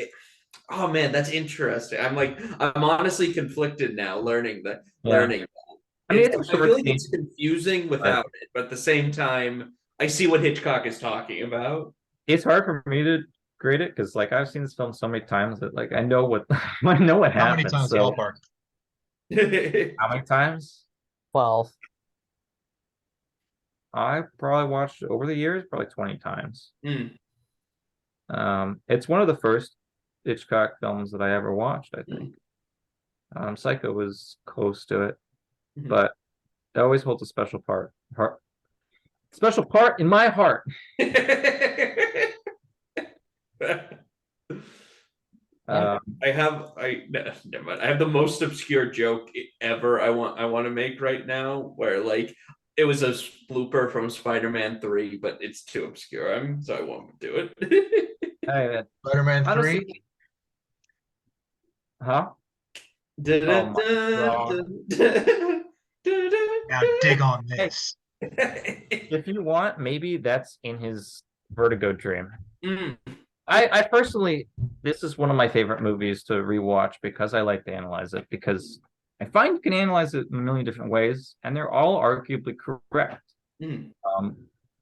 Speaker 2: Oh man, that's interesting. I'm honestly conflicted now learning that.
Speaker 1: Yeah. I mean,
Speaker 2: I feel like it's confusing without it, but at the same time, I see what Hitchcock is talking about.
Speaker 1: It's hard for me to grade it because like I've seen this film so many times that like I know what I know what
Speaker 3: How many
Speaker 1: happens.
Speaker 3: times,
Speaker 1: So
Speaker 3: ballpark?
Speaker 1: how many times?
Speaker 4: 12.
Speaker 1: I've probably watched over the years, probably 20 times.
Speaker 2: Mm,
Speaker 1: It's one of the first Hitchcock films that I ever watched, I think.
Speaker 2: mm,
Speaker 1: Psycho was close to it,
Speaker 2: mm.
Speaker 1: but it always holds a special part in my heart.
Speaker 4: Yeah.
Speaker 2: Never mind. I have the most obscure joke ever. I want to make right now, where like it was a blooper from Spider-Man 3, but it's too obscure. So I won't do it.
Speaker 3: Spider-Man 3.
Speaker 1: Honestly, huh? Oh my God.
Speaker 3: Now dig on
Speaker 1: Hey,
Speaker 3: this.
Speaker 1: if you want, maybe that's in his Vertigo dream.
Speaker 2: Mm,
Speaker 1: I personally, this is one of my favorite movies to rewatch because I like to analyze it because I find you can analyze it in a million different ways, and they're all arguably correct.
Speaker 2: mm,
Speaker 1: Um,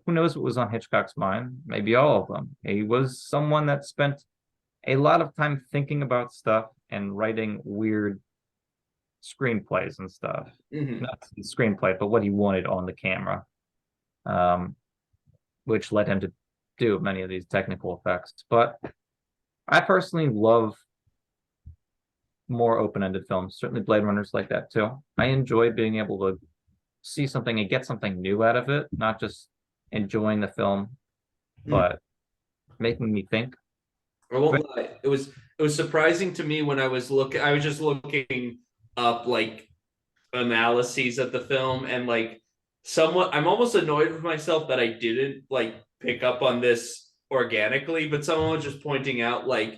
Speaker 1: who knows what was on Hitchcock's mind? Maybe all of them. He was someone that spent a lot of time thinking about stuff and writing weird screenplays and stuff.
Speaker 2: mhm.
Speaker 1: Not the screenplay, but what he wanted on the camera, um, which led him to do many of these technical effects. But I personally love more open-ended films. Certainly Blade Runner's like that too. I enjoy being able to see something and get something new out of it, not just enjoying the film, but making me think.
Speaker 2: I won't lie. It was surprising to me when I was looking. I was just looking up like analyses of the film, and like somewhat I'm almost annoyed with myself that I didn't like pick up on this organically, but someone was just pointing out like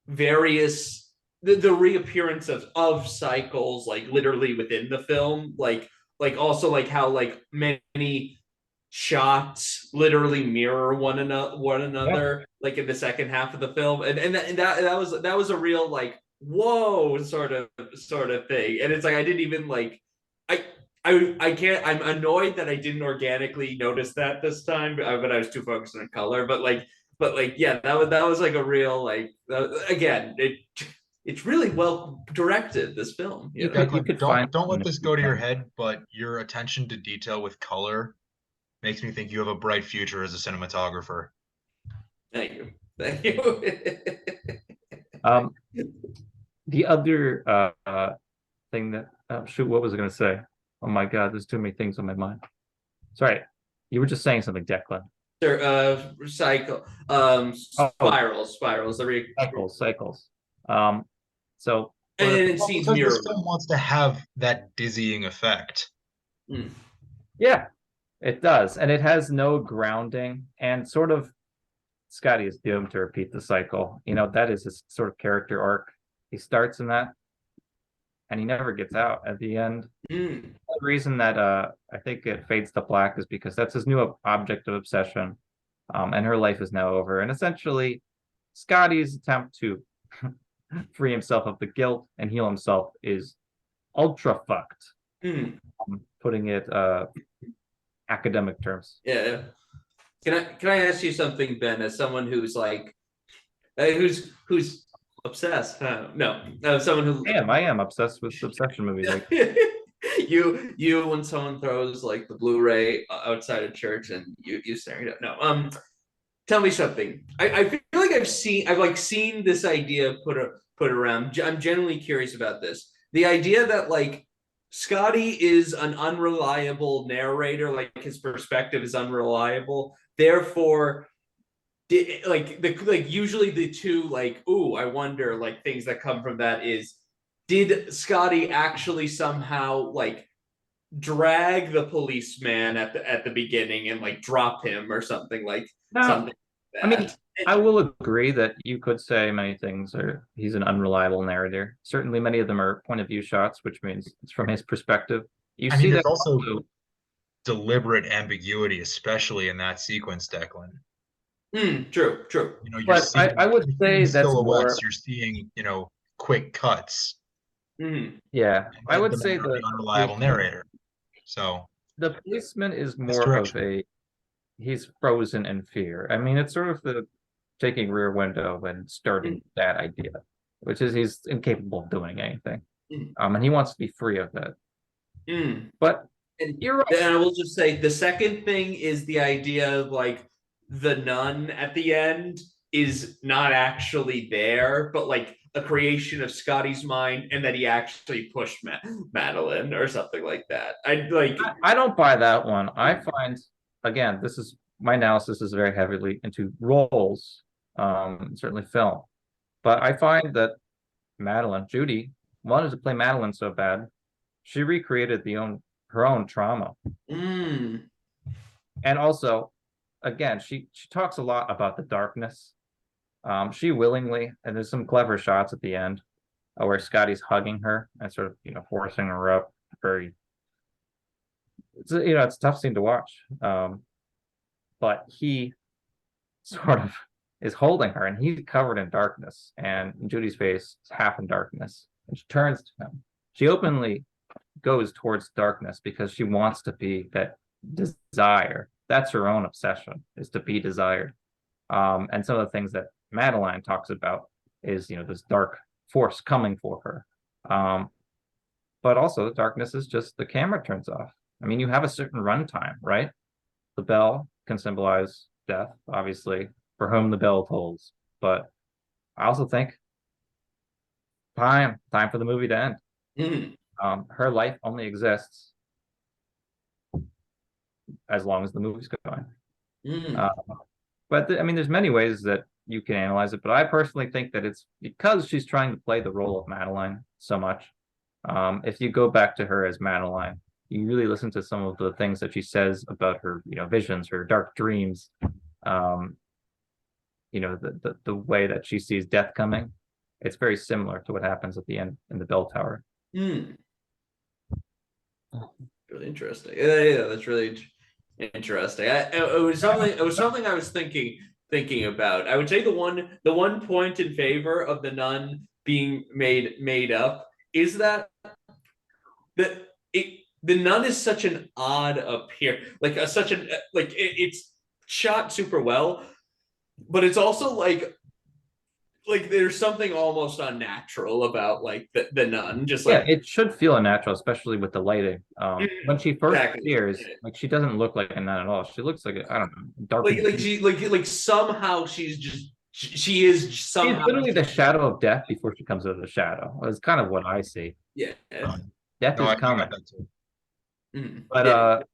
Speaker 2: various the reappearance of cycles like literally within the film, like also like how like many shots literally mirror one another
Speaker 1: Yeah.
Speaker 2: like in the second half of the film, and that was a real like whoa sort of thing, and it's like I didn't even like I I can't. I'm annoyed that I didn't organically notice that this time, but I was too focused on color. But yeah, that was like a real like again. It's really well directed. This film, you know.
Speaker 1: You
Speaker 3: Declan,
Speaker 1: could find
Speaker 3: don't let this go to your head, but your attention to detail with color makes me think you have a bright future as a cinematographer.
Speaker 2: Thank you, thank you.
Speaker 1: um the other thing that shoot, what was I gonna say? Oh my God, there's too many things on my mind. Sorry, you were just saying something, Declan.
Speaker 2: Recycle,
Speaker 1: Oh,
Speaker 2: spirals.
Speaker 1: cycles. Um, so
Speaker 2: And
Speaker 1: for
Speaker 2: it
Speaker 3: Well,
Speaker 2: seems
Speaker 3: because this
Speaker 2: mirror.
Speaker 3: film wants to have that dizzying effect.
Speaker 2: Mm.
Speaker 1: yeah, it does, and it has no grounding, and sort of Scotty is doomed to repeat the cycle. You know, that is his sort of character arc. He starts in that, and he never gets out at the end.
Speaker 2: Mm.
Speaker 1: The reason that I think it fades to black is because that's his new object of obsession, and her life is now over. And essentially, Scotty's attempt to free himself of the guilt and heal himself is ultra fucked.
Speaker 2: Mm.
Speaker 1: Putting it academic terms.
Speaker 2: Yeah. Can I ask you something, Ben? As someone who's like, who's obsessed? No, someone who
Speaker 1: I am obsessed with obsession movies. Like,
Speaker 2: you when someone throws like the Blu-ray outside of church and you staring at it. No, tell me something. I feel like I've seen this idea put around. I'm genuinely curious about this. The idea that like Scotty is an unreliable narrator, like his perspective is unreliable. Therefore, like usually the two like ooh I wonder like things that come from that is did Scotty actually somehow like drag the policeman at the beginning and like drop him or something like
Speaker 1: no,
Speaker 2: something like
Speaker 1: I mean,
Speaker 2: that.
Speaker 1: I will agree that you could say many things are he's an unreliable narrator. Certainly, many of them are point of view shots, which means it's from his perspective. You
Speaker 3: I mean,
Speaker 1: see that
Speaker 3: there's also
Speaker 1: also.
Speaker 3: deliberate ambiguity, especially in that sequence, Declan.
Speaker 2: True.
Speaker 3: You know, you're
Speaker 1: But I
Speaker 3: seeing
Speaker 1: would
Speaker 3: you're seeing
Speaker 1: say that's
Speaker 3: silhouettes,
Speaker 1: more.
Speaker 3: you're seeing, quick cuts.
Speaker 1: Yeah,
Speaker 3: And
Speaker 1: I
Speaker 3: then
Speaker 1: would
Speaker 3: the
Speaker 1: say
Speaker 3: manner of the unreliable narrator. So
Speaker 1: the policeman is
Speaker 3: this
Speaker 1: more of
Speaker 3: direction.
Speaker 1: a he's frozen in fear. I mean, it's sort of the taking Rear Window and starting that idea, which is he's incapable of doing anything. And he wants to be free of that. But
Speaker 2: And
Speaker 1: you're right.
Speaker 2: then I will just say the second thing is the idea of like the nun at the end is not actually there, but like a creation of Scotty's mind, and that he actually pushed Madeline or something like that.
Speaker 1: I don't buy that one. I find, again, this is my analysis is very heavily into roles, certainly film. But I find that Madeline, Judy, wanted to play Madeline so bad, she recreated her own trauma. And also, again, she talks a lot about the darkness. She willingly, and there's some clever shots at the end where Scotty's hugging her and sort of, forcing her up. It's a tough scene to watch. But he sort of is holding her, and he's covered in darkness, and Judy's face is half in darkness, and she turns to him. She openly goes towards darkness because she wants to be that desire. That's her own obsession, is to be desired. And some of the things that Madeline talks about is, this dark force coming for her. But also the darkness is just the camera turns off. I mean, you have a certain runtime, right? The bell can symbolize death, obviously, for whom the bell tolls. But I also think time for the movie to end. Her life only exists as long as the movie's going. But I mean, there's many ways that you can analyze it, but I personally think that it's because she's trying to play the role of Madeline so much. If you go back to her as Madeline, you really listen to some of the things that she says about her, visions, her dark dreams, the way that she sees death coming. It's very similar to what happens at the end in the bell tower.
Speaker 2: Really interesting. Yeah, that's really interesting. It was something I was thinking about. I would say the one point in favor of the nun being made up is that the nun is such an odd appearance, like it's shot super well, but it's also like there's something almost unnatural about like the nun. Just like,
Speaker 1: yeah, it should feel unnatural, especially with the lighting. When she first appears, like she doesn't look like a nun at all. She looks like I don't know, dark.
Speaker 2: Like somehow she is somehow.
Speaker 1: She's literally the shadow of death before she comes out of the shadow. It's kind of what I see.
Speaker 2: Yeah,
Speaker 1: death is coming. But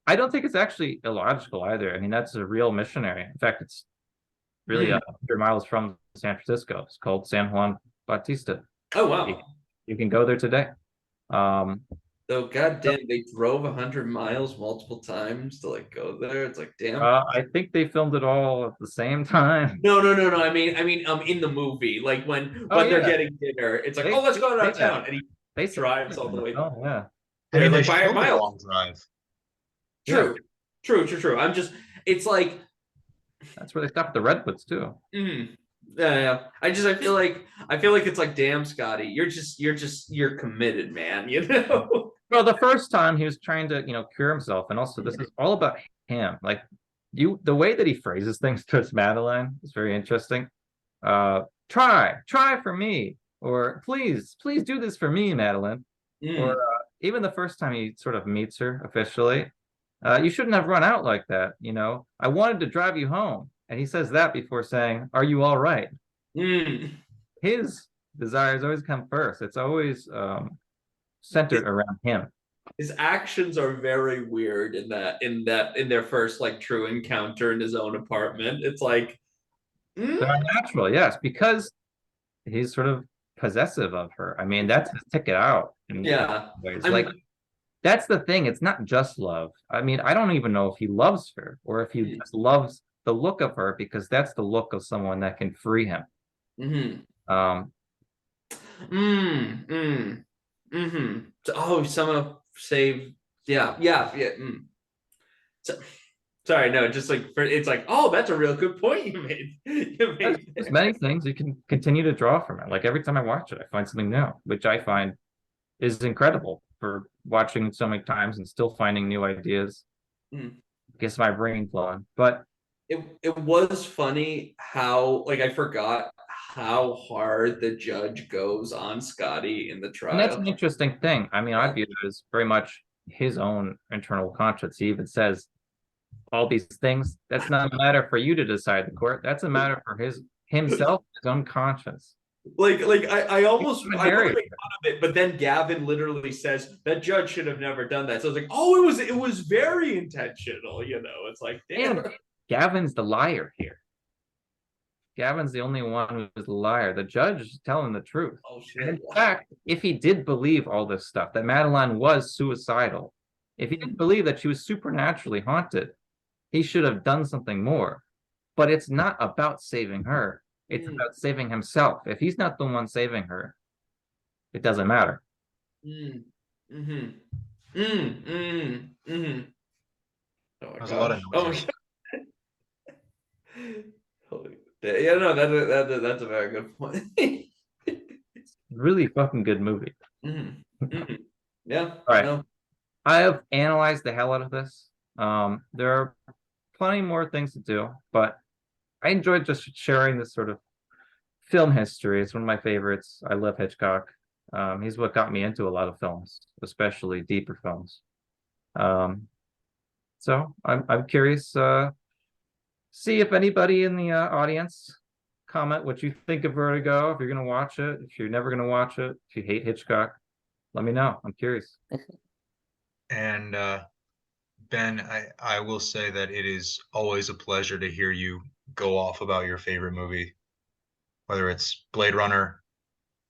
Speaker 1: I don't think it's actually illogical either. I mean, that's a real missionary. In fact, it's really 100 miles from San Francisco. It's called San Juan Bautista.
Speaker 2: Oh wow!
Speaker 1: You can go there today.
Speaker 2: So goddamn, they drove 100 miles multiple times to like go there. It's like damn.
Speaker 1: I think they filmed it all at the same time.
Speaker 2: No. I mean, in the movie, like when they're getting dinner, it's like, let's go around town, and he drives all the way.
Speaker 1: Oh yeah.
Speaker 3: I mean, they
Speaker 2: like by a mile.
Speaker 3: Long drive.
Speaker 2: True. It's like
Speaker 1: that's where they stop at the Redwoods too.
Speaker 2: Yeah. I feel like it's like, damn, Scotty, you're committed, man.
Speaker 1: Well, the first time he was trying to, cure himself, and also this is all about him. Like the way that he phrases things towards Madeline is very interesting. Try for me, or please do this for me, Madeline. Or even the first time he sort of meets her officially, you shouldn't have run out like that. I wanted to drive you home. And he says that before saying, are you all right? His desires always come first. It's always centered around him.
Speaker 2: His actions are very weird in their first like true encounter in his own apartment. It's like
Speaker 1: they're unnatural, yes, because he's sort of possessive of her. I mean, that's his ticket out.
Speaker 2: Yeah.
Speaker 1: That's the thing. It's not just love. I mean, I don't even know if he loves her or if he just loves the look of her, because that's the look of someone that can free him.
Speaker 2: Oh, someone save. Yeah. So, sorry, no, just like it's like, oh, that's a real good point you made.
Speaker 1: There's many things you can continue to draw from it. Like every time I watch it, I find something new, which I find is incredible for watching so many times and still finding new ideas. gets my brain flowing. But
Speaker 2: it was funny how, like, I forgot how hard the judge goes on Scotty in the
Speaker 1: and that's
Speaker 2: trial.
Speaker 1: an interesting thing. I mean, I view it as very much his own internal conscience. He even says all these things. That's not a matter for you to decide, the court. That's a matter for himself, his own conscience.
Speaker 2: Like I almost
Speaker 1: He's a
Speaker 2: I want to
Speaker 1: narrator.
Speaker 2: make fun of it, but then Gavin literally says that judge should have never done that. So I was like, oh, it was very intentional, you know. It's like, damn.
Speaker 1: And Gavin's the liar here. Gavin's the only one who's the liar. The judge is telling the truth.
Speaker 2: Oh
Speaker 1: And in
Speaker 2: shit.
Speaker 1: fact, if he did believe all this stuff, that Madeline was suicidal, if he didn't believe that she was supernaturally haunted, he should have done something more. But it's not about saving her. It's about saving himself. If he's not the one saving her, it doesn't matter.
Speaker 2: Mm. Mm-hmm. Mm. Mm. Mm-hmm. Oh my
Speaker 3: There's a lot of
Speaker 2: gosh. Oh my
Speaker 3: noises.
Speaker 2: god. Holy- Yeah, no, that's a very good point.
Speaker 1: Really fucking good movie.
Speaker 2: Mhm. Mhm. Yeah.
Speaker 1: All right.
Speaker 2: No.
Speaker 1: I have analyzed the hell out of this. There are plenty more things to do, but I enjoyed just sharing this sort of film history. It's one of my favorites. I love Hitchcock. He's what got me into a lot of films, especially deeper films. So I'm curious. See if anybody in the audience comment what you think of Vertigo. If you're gonna watch it, if you're never gonna watch it, if you hate Hitchcock, let me know. I'm curious.
Speaker 3: And Ben, I will say that it is always a pleasure to hear you go off about your favorite movie, whether it's Blade Runner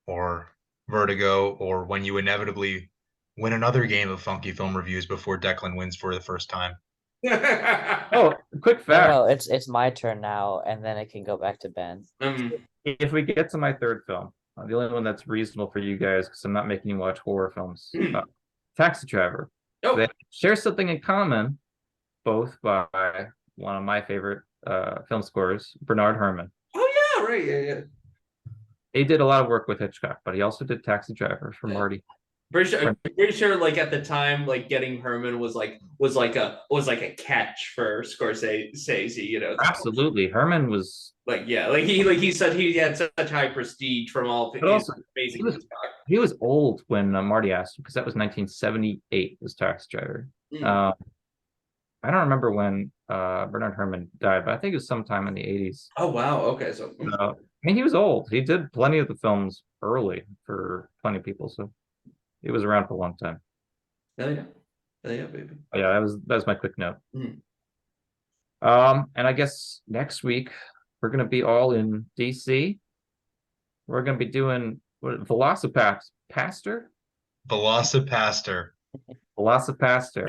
Speaker 3: or Vertigo, or when you inevitably win another game of Funky Film Reviews before Declan wins for the first time.
Speaker 1: Oh, quick
Speaker 4: No,
Speaker 1: fact.
Speaker 4: no, it's my turn now, and then it can go back to Ben.
Speaker 1: If we get to my third film, the only one that's reasonable for you guys, because I'm not making you watch horror films, Taxi Driver.
Speaker 2: Oh.
Speaker 1: They share something in common, both by one of my favorite film scores, Bernard Herrmann.
Speaker 2: Oh yeah, right, yeah.
Speaker 1: He did a lot of work with Hitchcock, but he also did Taxi Driver for
Speaker 2: Yeah.
Speaker 1: Marty.
Speaker 2: Pretty sure, like at the time, like getting Herman was like a catch for Scorsese, you know.
Speaker 1: Absolutely, Herrmann was
Speaker 2: Like he said he had such high prestige from all
Speaker 1: But also,
Speaker 2: amazing
Speaker 1: he was-
Speaker 2: Hitchcock.
Speaker 1: he was old when Marty asked him, because that was 1978 was Taxi Driver.
Speaker 2: Mm.
Speaker 1: I don't remember when Bernard Herrmann died, but I think it was sometime in the 80s.
Speaker 2: Oh wow, okay, so
Speaker 1: I mean, he was old. He did plenty of the films early for plenty of people, so he was around for a long time.
Speaker 2: hell yeah, baby.
Speaker 1: But yeah, that was my quick note.
Speaker 2: Mhm.
Speaker 1: And I guess next week we're gonna be all in DC. We're gonna be doing Velocipaster?
Speaker 3: Velocipaster.
Speaker 1: Velocipaster.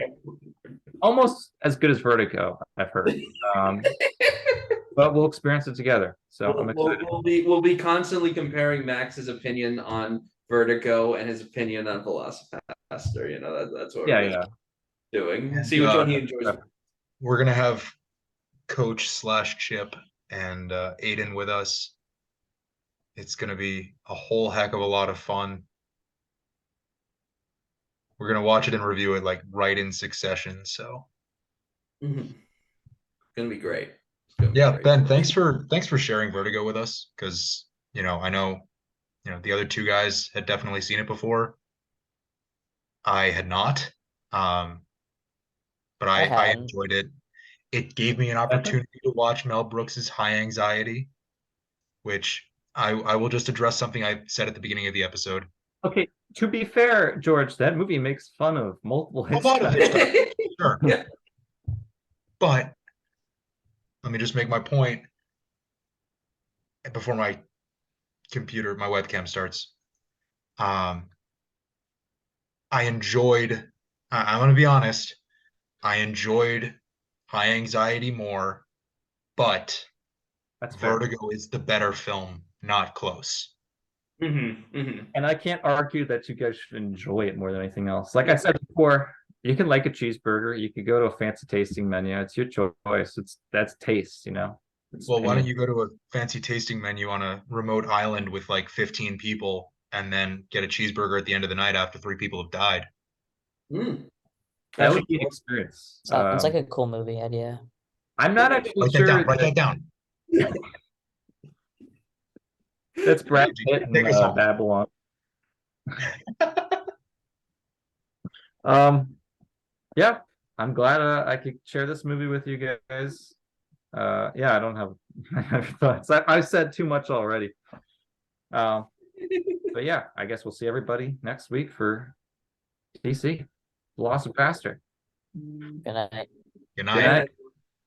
Speaker 1: Almost as good as Vertigo, I've heard. But we'll experience it together. So I'm excited.
Speaker 2: We'll be constantly comparing Max's opinion on Vertigo and his opinion on Velocipaster. You know, that's what we're doing. See which one he enjoys.
Speaker 3: We're gonna have Coach / Chip and Aiden with us. It's gonna be a whole heck of a lot of fun. We're gonna watch it and review it like right in succession. So
Speaker 2: It's gonna be great.
Speaker 3: Yeah, great. Ben, thanks for sharing Vertigo with us, because I know the other two guys had definitely seen it before. I had not, but I enjoyed it. It gave me an opportunity to watch Mel Brooks's High Anxiety, which I will just address something I said at the beginning of the episode.
Speaker 1: Okay, to be fair, George, that movie makes fun of multiple Hitchcock.
Speaker 3: Sure.
Speaker 2: Yeah.
Speaker 3: But let me just make my point before my webcam starts. I'm going to be honest, I enjoyed High Anxiety more, but Vertigo is the better film, not close.
Speaker 1: And I can't argue that you guys should enjoy it more than anything else. Like I said before, you can like a cheeseburger, you could go to a fancy tasting menu. It's your choice. That's taste,
Speaker 3: Well, why don't you go to a fancy tasting menu on a remote island with like 15 people and then get a cheeseburger at the end of the night after 3 people have died?
Speaker 1: That would be an experience.
Speaker 4: Sounds like a cool movie idea.
Speaker 1: I'm not actually
Speaker 3: Write that
Speaker 1: sure
Speaker 3: down. Write that down.
Speaker 1: that's Brad Pitt in
Speaker 3: Take us home.
Speaker 1: Babylon. Yeah, I'm glad I could share this movie with you guys. Yeah, I don't have thoughts. I've said too much already. But yeah, I guess we'll see everybody next week for TC, The Lost of Pastor.
Speaker 4: Good night.
Speaker 3: Good
Speaker 1: Good
Speaker 3: night.
Speaker 1: night.